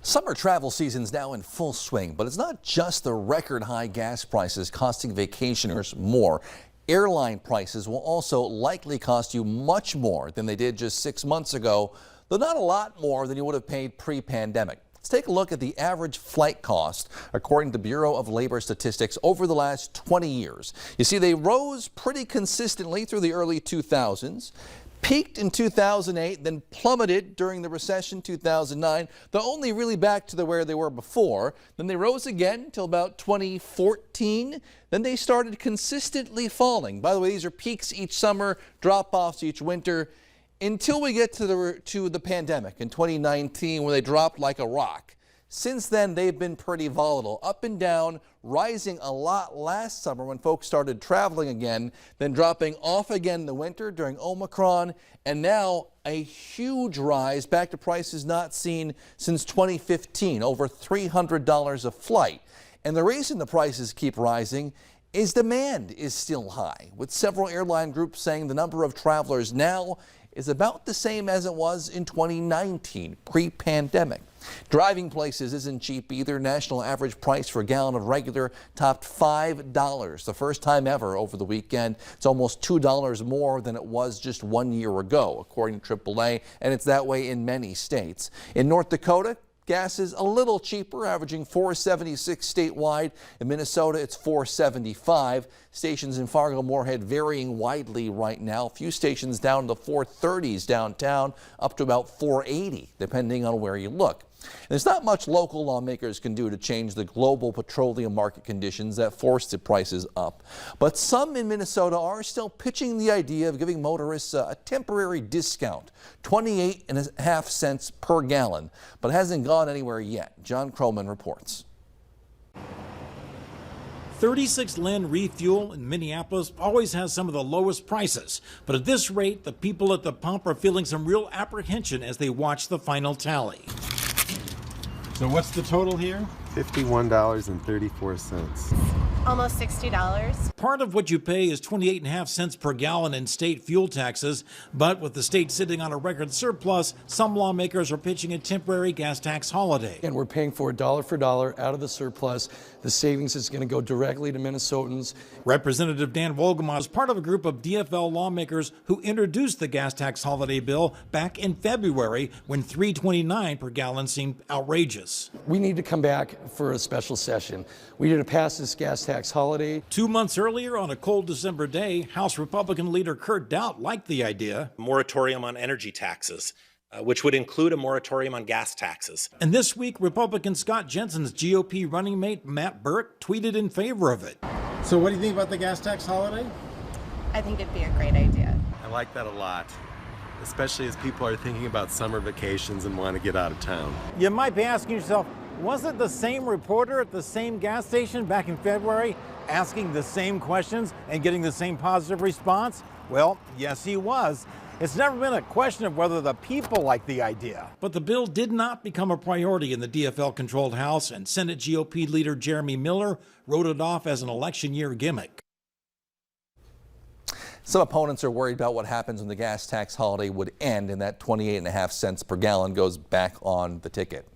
Summer travel season's now in full swing, but it's not just the record high gas prices costing vacationers more. Airline prices will also likely cost you much more than they did just 6 months ago, though not a lot more than you would have paid pre-pandemic. Let's take a look at the average flight cost according to Bureau of Labor Statistics over the last 20 years. You see, they rose pretty consistently through the early 2000s. Peaked in 2008, then plummeted during the recession 2009, though only really back to where they were before. Then they rose again until about 2014. Then they started consistently falling. By the way, these are peaks each summer, drop-offs each winter, until we get to the pandemic in 2019, where they dropped like a rock. Since then, they've been pretty volatile, up and down, rising a lot last summer when folks started traveling again, then dropping off again in the winter during Omicron, and now a huge rise back to prices not seen since 2015, over $300 a flight. And the reason the prices keep rising is demand is still high, with several airline groups saying the number of travelers now is about the same as it was in 2019, pre-pandemic. Driving places isn't cheap either. National average price for a gallon of regular topped $5, the first time ever over the weekend. It's almost $2 more than it was just 1 year ago, according to AAA, and it's that way in many states. In North Dakota, gas is a little cheaper, averaging $4.76 statewide. In Minnesota, it's $4.75. Stations in Fargo-Moorhead varying widely right now. A few stations down to the $4.30s downtown, up to about $4.80, depending on where you look. There's not much local lawmakers can do to change the global petroleum market conditions that forced the prices up. But some in Minnesota are still pitching the idea of giving motorists a temporary discount, 28.5 cents per gallon, but it hasn't gone anywhere yet. John Croman reports. 36 Linn Refuel in Minneapolis always has some of the lowest prices, but at this rate, the people at the pump are feeling some real apprehension as they watch the final tally. So what's the total here? $51.34. Almost $60. Part of what you pay is 28.5 cents per gallon in state fuel taxes, but with the state sitting on a record surplus, some lawmakers are pitching a temporary gas tax holiday. And we're paying for dollar out of the surplus. The savings is going to go directly to Minnesotans. Representative Dan Wolgamott is part of a group of DFL lawmakers who introduced the gas tax holiday bill back in February when $3.29 per gallon seemed outrageous. We need to come back for a special session. We need to pass this gas tax holiday. 2 months earlier, on a cold December day, House Republican leader Kurt Daudt liked the idea. Moratorium on energy taxes, which would include a moratorium on gas taxes. And this week, Republican Scott Jensen's GOP running mate Matt Burke tweeted in favor of it. So what do you think about the gas tax holiday? I think it'd be a great idea. I like that a lot, especially as people are thinking about summer vacations and want to get out of town. You might be asking yourself, wasn't the same reporter at the same gas station back in February asking the same questions and getting the same positive response? Well, yes, he was. It's never been a question of whether the people like the idea. But the bill did not become a priority in the DFL-controlled House, and Senate GOP leader Jeremy Miller wrote it off as an election year gimmick. Some opponents are worried about what happens when the gas tax holiday would end and that 28.5 cents per gallon goes back on the ticket.